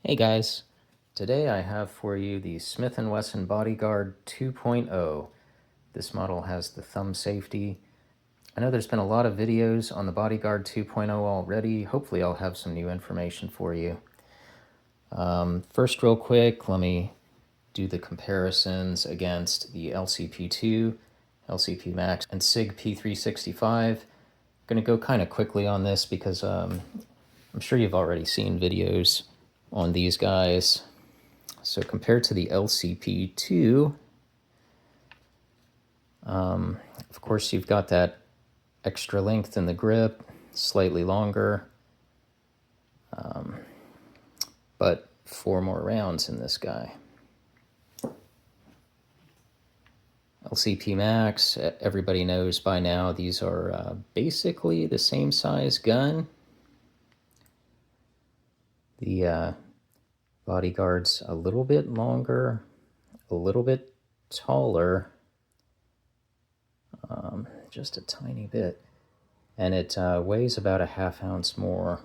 Hey guys, today I have for you the Smith & Wesson Bodyguard 2.0. This model has the thumb safety. I know there's been a lot of videos on the Bodyguard 2.0 already. Hopefully I'll have some new information for you. First, real quick, let me do the comparisons against the LCP2, LCP Max, and SIG P365. I'm going to go kind of quickly on this because I'm sure you've already seen videos on these guys. So compared to the LCP2, of course you've got that extra length in the grip, slightly longer, but 4 more rounds in this guy. LCP Max, everybody knows by now, these are basically the same size gun. The Bodyguard's a little bit longer, a little bit taller, just a tiny bit, and it weighs about a ½ ounce more.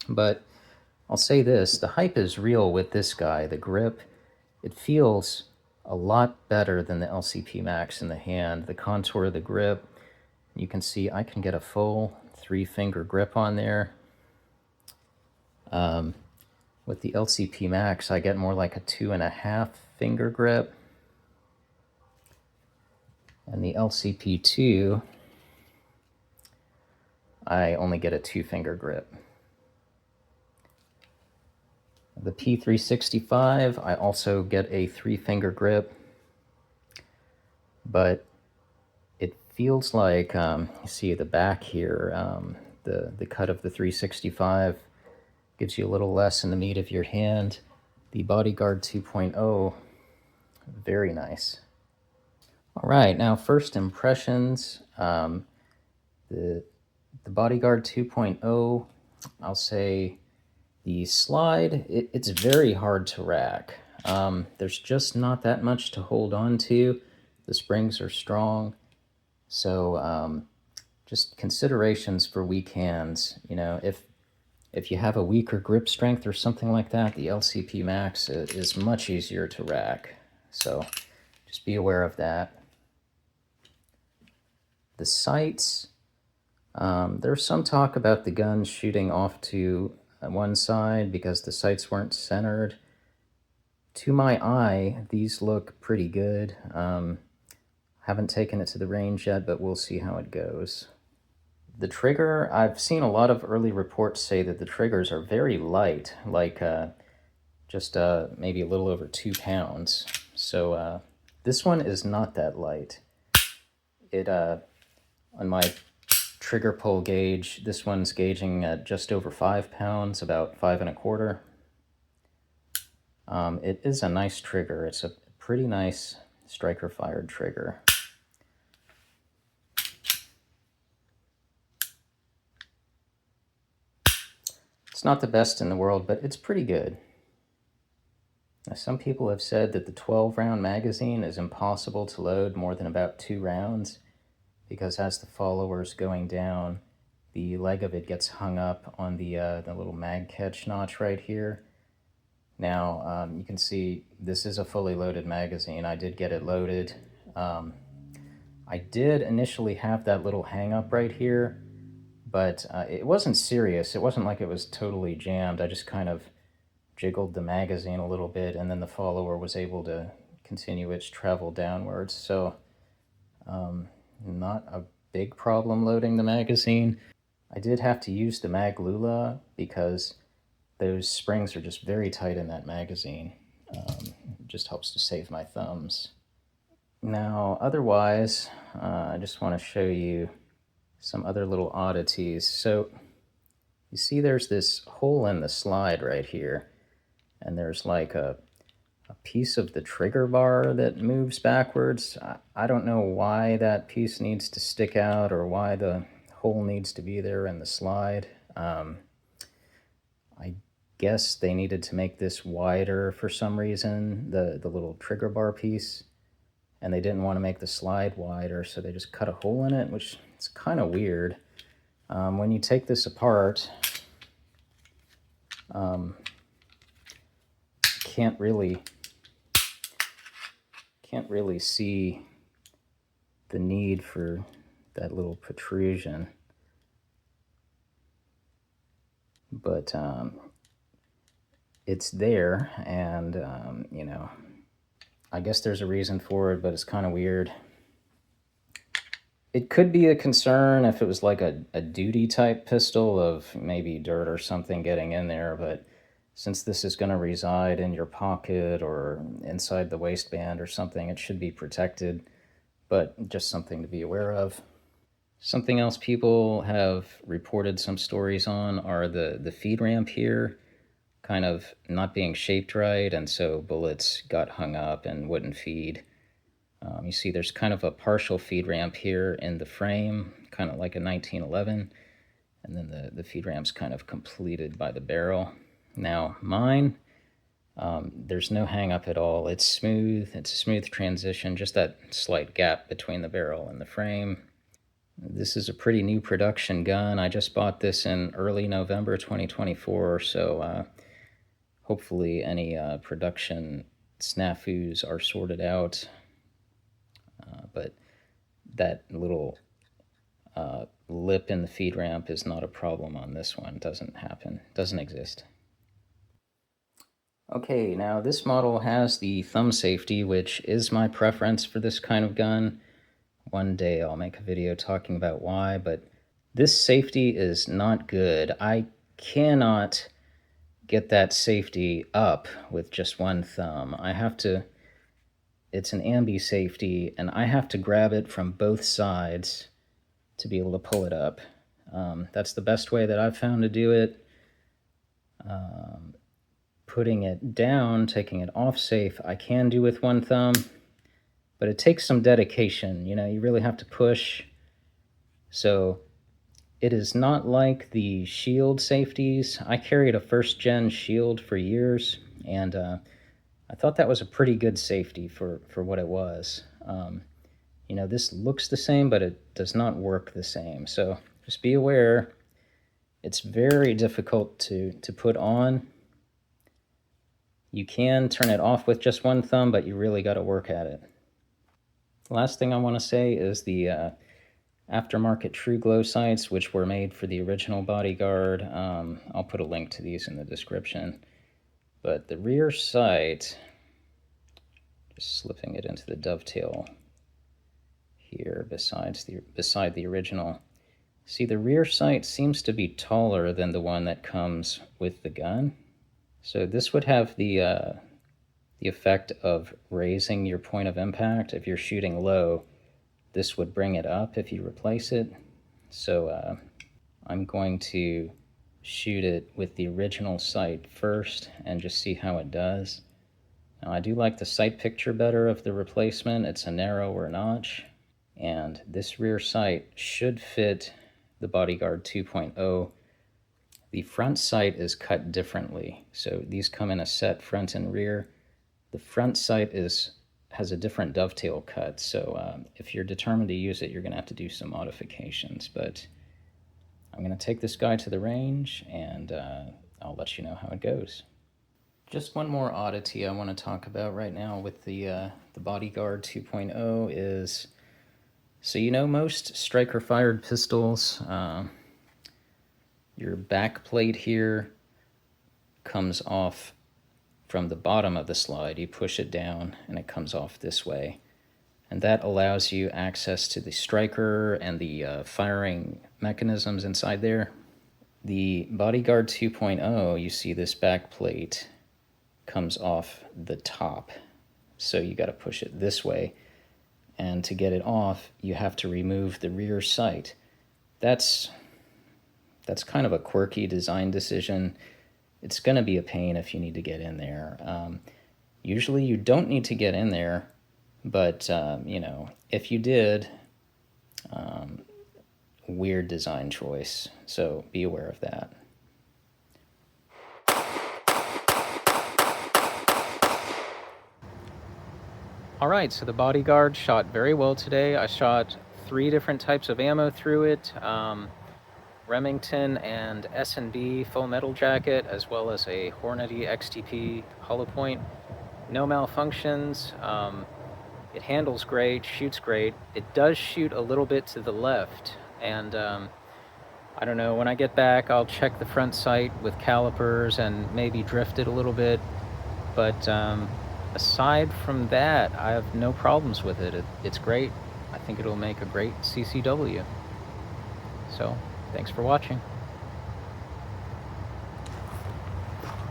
But I'll say this, the hype is real with this guy. The grip, it feels a lot better than the LCP Max in the hand. The contour of the grip, you can see I can get a full 3-finger grip on there. With the LCP Max, I get more like a 2.5-finger grip. And the LCP2, I only get a 2-finger grip. The P365, I also get a 3-finger grip, but it feels like, you see the back here, the cut of the 365 gives you a little less in the meat of your hand. The Bodyguard 2.0, very nice. All right, now first impressions. The Bodyguard 2.0, I'll say the slide, it's very hard to rack. There's just not that much to hold on to. The springs are strong. So just considerations for weak hands. You know, if you have a weaker grip strength or something like that, the LCP Max is much easier to rack. So just be aware of that. The sights, there's some talk about the gun shooting off to one side because the sights weren't centered. To my eye, these look pretty good. Haven't taken it to the range yet, but we'll see how it goes. The trigger, I've seen a lot of early reports say that the triggers are very light, like just maybe a little over 2 pounds. So this one is not that light. It on my trigger pull gauge, this one's gauging at just over 5 pounds, about 5.25. It is a nice trigger. It's a pretty nice striker fired trigger. It's not the best in the world, but it's pretty good. Now, some people have said that the 12-round magazine is impossible to load more than about 2 rounds because as the follower's going down, the leg of it gets hung up on the little mag catch notch right here. Now, you can see this is a fully loaded magazine. I did get it loaded. I did initially have that little hang up right here, but it wasn't serious. It wasn't like it was totally jammed. I just kind of jiggled the magazine a little bit, and then the follower was able to continue its travel downwards. So not a big problem loading the magazine. I did have to use the mag lula because those springs are just very tight in that magazine. It just helps to save my thumbs. Now, otherwise, I just want to show you some other little oddities. So you see there's this hole in the slide right here, and there's like a piece of the trigger bar that moves backwards. I don't know why that piece needs to stick out or why the hole needs to be there in the slide. I guess they needed to make this wider for some reason, the little trigger bar piece, and they didn't want to make the slide wider, so they just cut a hole in it, which is kind of weird. When you take this apart, can't really see the need for that little protrusion, but it's there, and you know, I guess there's a reason for it, but it's kind of weird. It could be a concern if it was like a duty type pistol of maybe dirt or something getting in there, but since this is going to reside in your pocket or inside the waistband or something, it should be protected, but just something to be aware of. Something else people have reported some stories on are the feed ramp here kind of not being shaped right, and so bullets got hung up and wouldn't feed. You see there's kind of a partial feed ramp here in the frame, kind of like a 1911, and then the feed ramp's kind of completed by the barrel. Now mine, there's no hang up at all. It's smooth, it's a smooth transition, just that slight gap between the barrel and the frame. This is a pretty new production gun. I just bought this in early November 2024, so hopefully any production snafus are sorted out. But that little lip in the feed ramp is not a problem on this one. Doesn't happen, doesn't exist. Okay, now this model has the thumb safety, which is my preference for this kind of gun. One day I'll make a video talking about why, but this safety is not good. I cannot get that safety up with just one thumb. It's an ambi safety, and I have to grab it from both sides to be able to pull it up. That's the best way that I've found to do it. Putting it down, taking it off safe, I can do with one thumb, but it takes some dedication. You know, you really have to push. So it is not like the shield safeties. I carried a first-gen shield for years, and I thought that was a pretty good safety for what it was. You know, this looks the same, but it does not work the same. So just be aware, it's very difficult to put on. You can turn it off with just one thumb, but you really got to work at it. The last thing I want to say is the aftermarket TRUGLO sights, which were made for the original Bodyguard. I'll put a link to these in the description. But the rear sight, just slipping it into the dovetail here beside the original. See, the rear sight seems to be taller than the one that comes with the gun. So this would have the effect of raising your point of impact. If you're shooting low, this would bring it up if you replace it. So I'm going to shoot it with the original sight first and just see how it does. Now I do like the sight picture better of the replacement. It's a narrower notch, and this rear sight should fit the Bodyguard 2.0. The front sight is cut differently, so these come in a set front and rear. The front sight has a different dovetail cut, so if you're determined to use it, you're going to have to do some modifications. But I'm going to take this guy to the range, and I'll let you know how it goes. Just one more oddity I want to talk about right now with the Bodyguard 2.0 is, so you know most striker-fired pistols, your back plate here comes off from the bottom of the slide. You push it down and it comes off this way. And that allows you access to the striker and the firing mechanisms inside there. The Bodyguard 2.0, you see this back plate comes off the top. So you got to push it this way. And to get it off, you have to remove the rear sight. That's kind of a quirky design decision. It's going to be a pain if you need to get in there. Usually you don't need to get in there, but you know, if you did, weird design choice. So be aware of that. All right, so the Bodyguard shot very well today. I shot 3 different types of ammo through it. Remington and S&B full metal jacket, as well as a Hornady XTP hollow point. No malfunctions. It handles great, shoots great. It does shoot a little bit to the left, and I don't know, when I get back, I'll check the front sight with calipers and maybe drift it a little bit. But aside from that, I have no problems with it. It's great. I think it'll make a great CCW. So, thanks for watching.